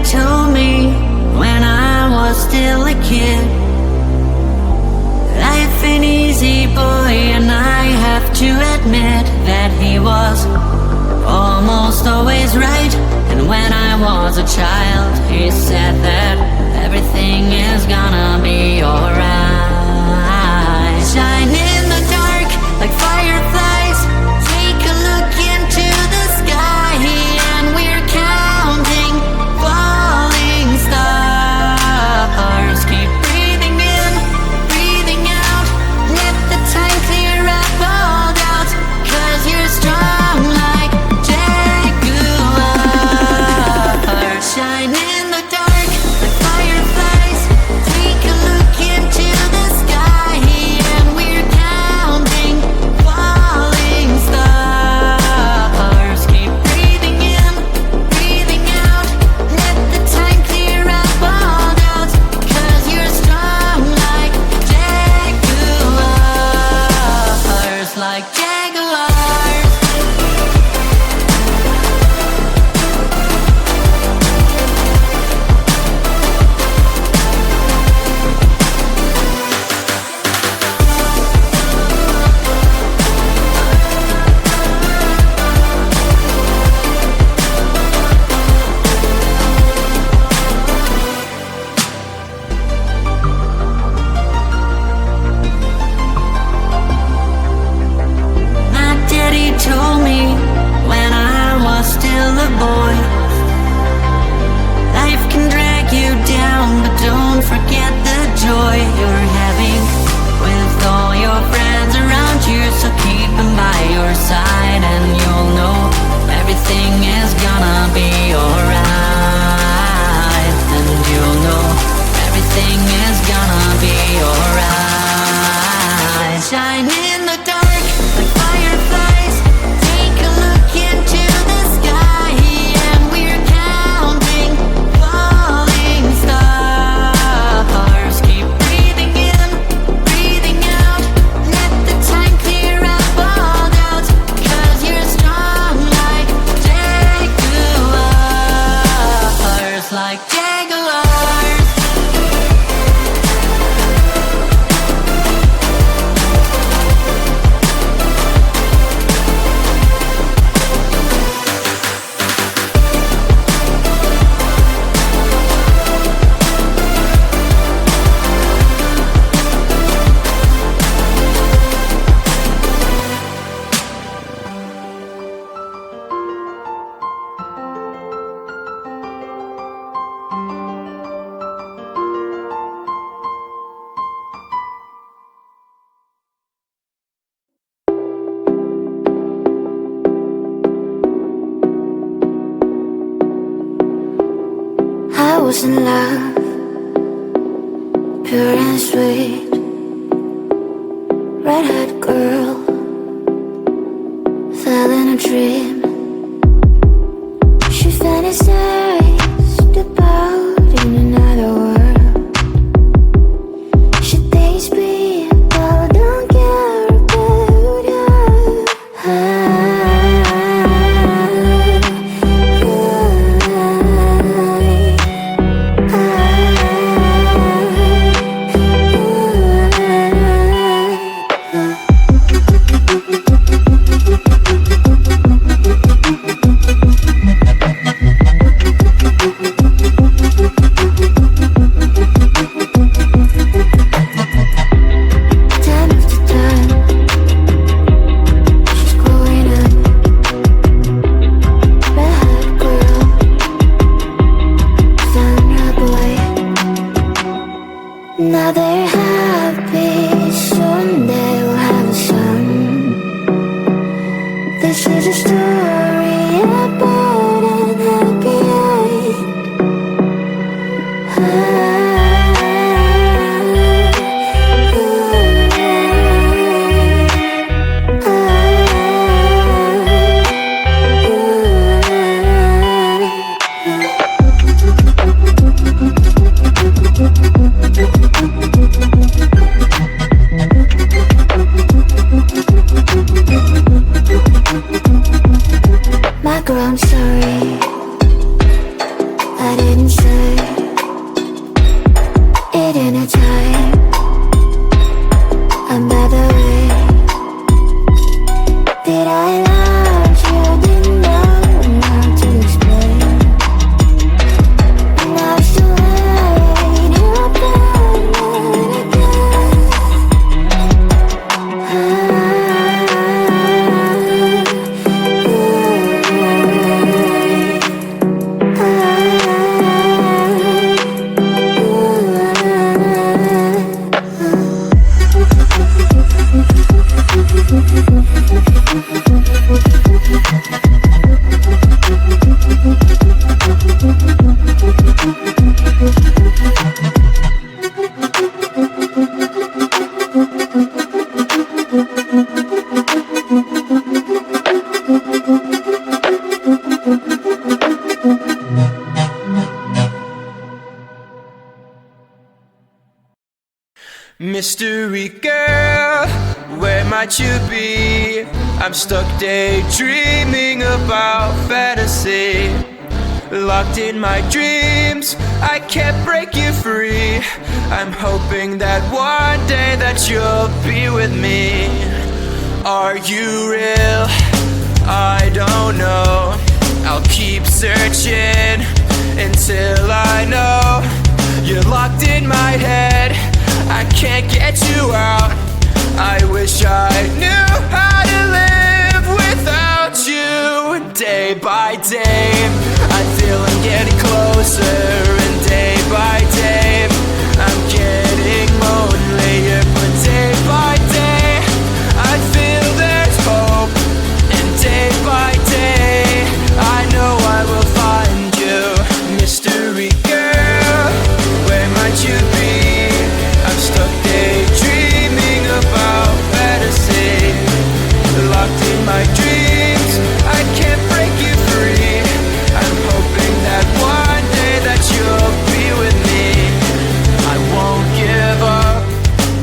told me when I was still a kid, life ain't easy, boy, and I have to admit that he was almost always right. And when I was a child, he said that everything is gonna be alright. Shine in the dark like fireflies, take a look into the sky, and we're counting falling stars. Keep breathing in, breathing out, let the time clear up all doubts, 'cause you're strong like jaguars. Shine in the dark like fireflies, take a look into the sky, and we're counting falling stars. Keep breathing in, breathing out, let the time clear up all doubts, 'cause you're strong like jaguars, like jaguars. My daddy told me when I was still a boy, life can drag you down, but don't forget the joy you're having with all your friends around you. So keep them by your side, and you'll know everything is gonna be alright. And you'll know everything is gonna be alright. Shine in the dark like fireflies, take a look into the sky, and we're counting falling stars. Keep breathing in, breathing out, let the time clear up all doubts, 'cause you're strong like jaguars, like jaguars. I was in love, pure and sweet, red-haired girl, fell in a dream. She fantasized about in another world. She thinks people don't care about Now they're happy, soon they will have a son. This is a story about an happy My grown son Mystery girl, where might you be? I'm stuck daydreaming about fantasy. Locked in my dreams, I can't break you free. I'm hoping that one day that you'll be with me. Are you real? I don't know. I'll keep searching until I know. You're locked in my head, I can't get you out. I wish I knew how to live without you. Day by day, I feel I'm getting closer, and day by day, I'm getting lonelier. But day by day, I feel there's hope, and day by day, I know I will find you. Mystery girl, where might you be? I'm stuck daydreaming about fantasy. Locked in my dreams, I can't break you free. I'm hoping that one day that you'll be with me. I won't give up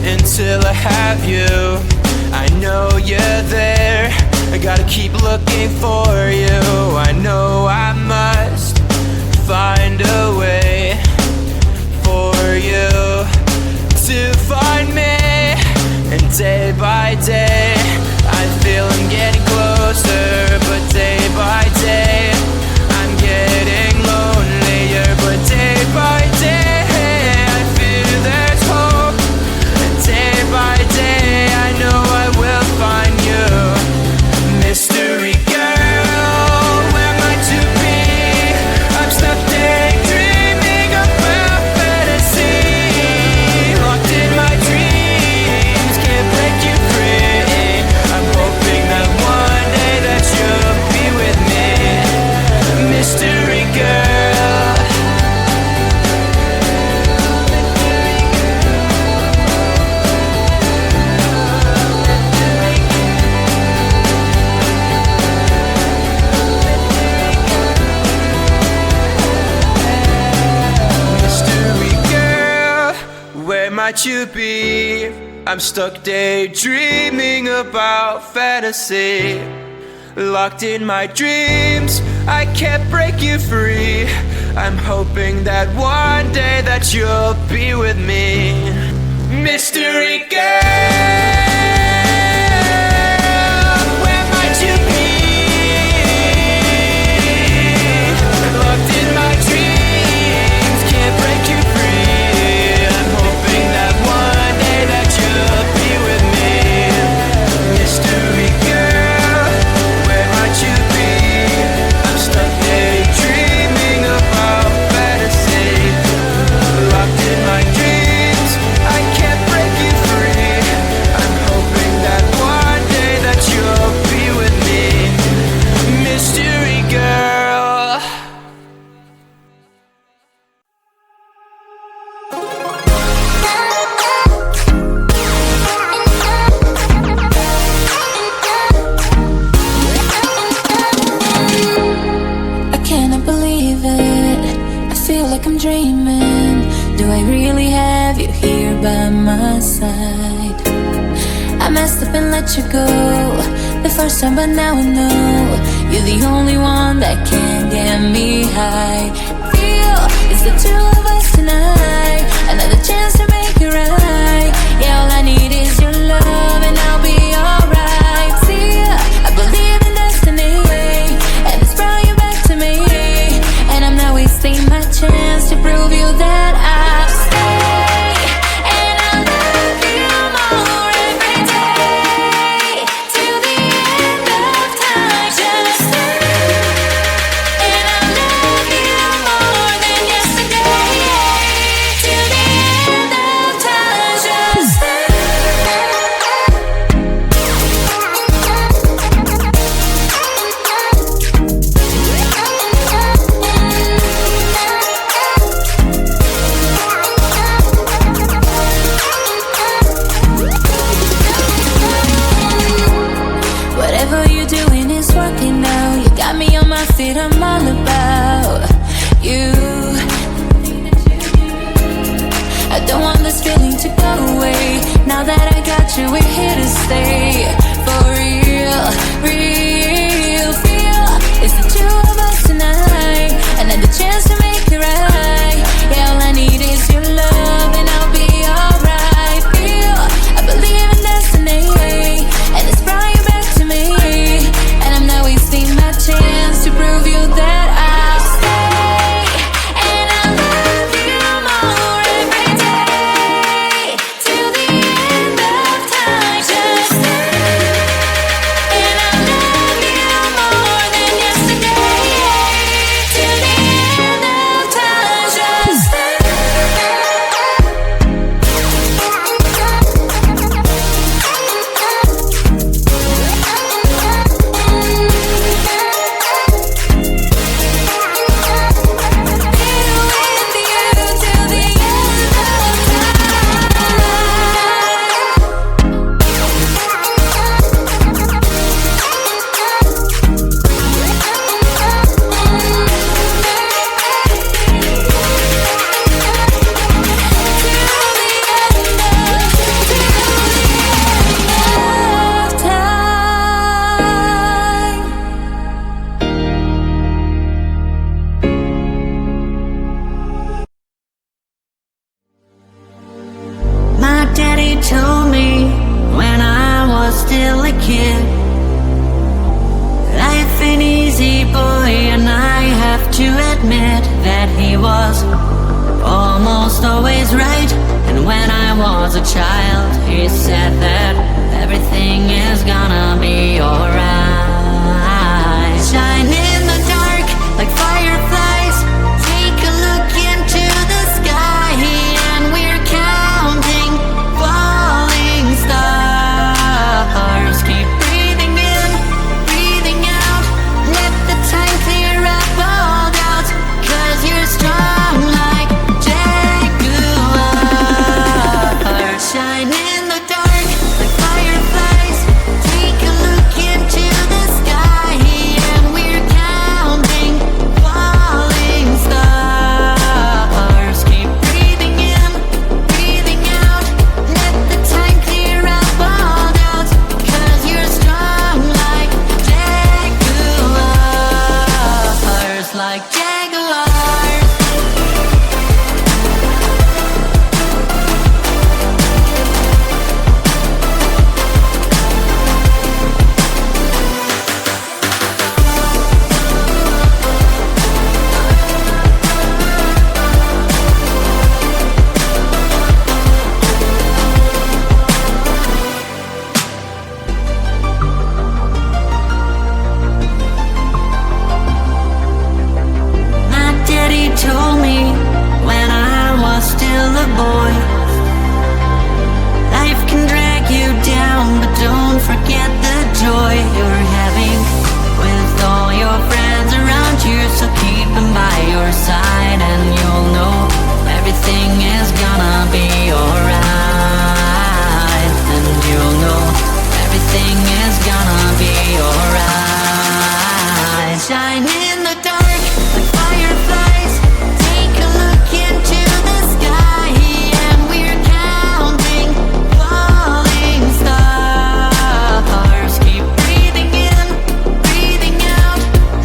until I have you. I know you're there, I gotta keep looking for you. I know I must find a way for you to find me. And day by day, I feel I'm getting closer. But day by day, I'm getting lonelier. But day by day, I feel there's hope. And day by day, I know I will find you. Mystery girl, where might you be? I'm stuck daydreaming about fantasy. Locked in my dreams, can't break you free. I'm hoping that one day that you'll be with me. Mystery girl. Mystery girl, where might you be? I'm stuck daydreaming about fantasy. Locked in my dreams, I can't break you free. I'm hoping that one day that you'll be with me. Mystery girl, where might you be? Locked in my dreams, can't break you free. I'm hoping that one day that you'll be with me. Mystery girl, where might you be? I'm stuck daydreaming about fantasy. Locked in my dreams, I can't break you free. I'm hoping that one day that you'll be with me. Mystery girl. I cannot believe it. I feel like I'm dreaming. Do I really have you here by my side? I messed up and let you go the first time, but now I know you're the only one that can get me high. Feel it's the two of us tonight. Another chance to make it right. Yeah, all I need is your love and I'll be alright. See, I believe in destiny, and it's brought you back to me. And I'm not wasting my chance to prove you that I'll stay. And I'll love you more every day, till the end of time. Just stay. And I'll love you more than yesterday, admit that he was almost always right. And when I was a child, he said that everything is gonna be alright. Shine in the dark like fireflies. Take a look into the sky, and we're counting falling stars. Keep breathing in, breathing out. Let the time clear up all doubts, 'cause you're strong like jaguar. Shine in the dark like fireflies. Take a look into the sky, and we're counting falling stars. Keep breathing in, breathing out. Let the time clear up all doubts, 'cause you're strong like jaguars, like jaguars. My daddy told me when I was still a boy, life can drag you down, but don't forget the joy you're having with all your friends around you. So keep them by your side, and you'll know everything is gonna be alright. And you'll know everything is gonna be alright. Shine in the dark like fireflies. Take a look into the sky, and we're counting falling stars. Keep breathing in, breathing out.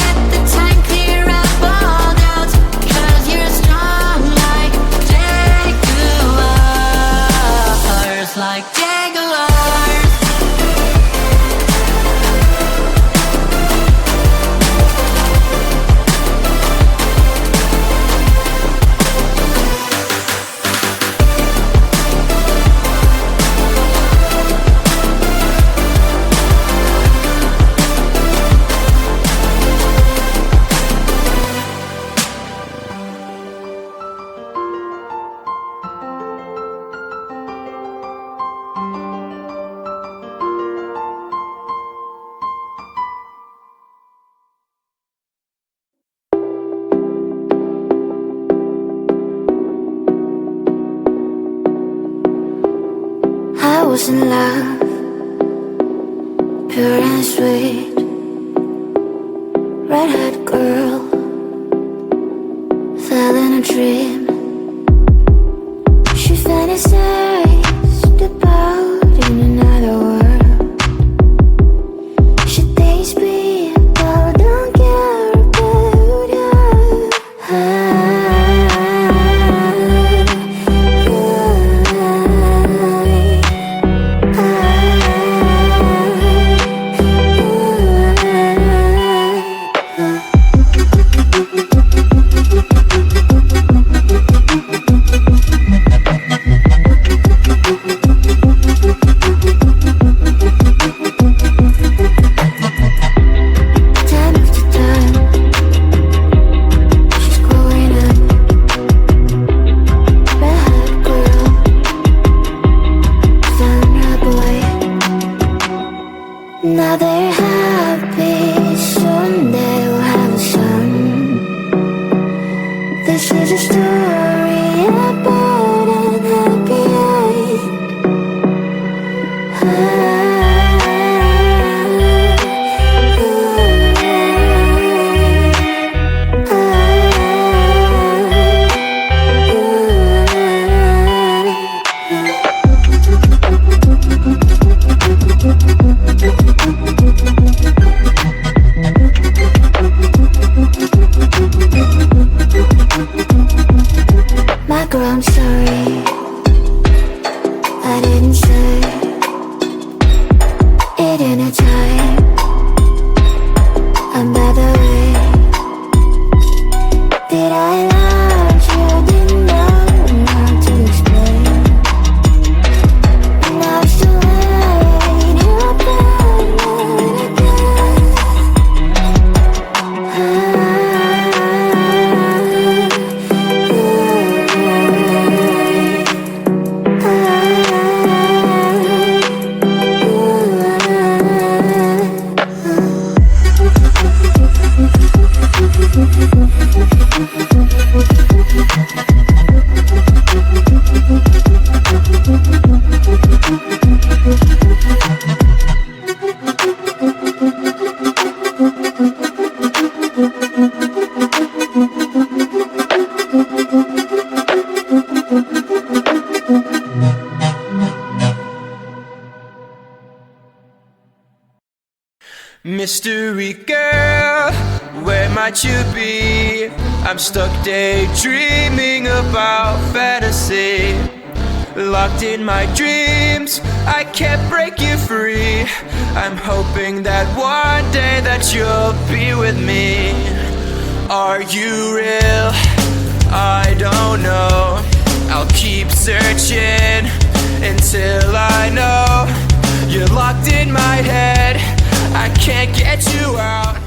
Let the time clear up all doubts, 'cause you're strong like jaguars, like jaguars. I was in love, pure and sweet, red-haired girl, fell in a dream. She fantasized about in another world. She thinks people don't care about her. mystery girl, where might you be? I'm stuck daydreaming about fantasy. Locked in my dreams, I can't break you free. I'm hoping that one day that you'll be with me. Are you real? I don't know. I'll keep searching until I know. You're locked in my head, I can't get you out.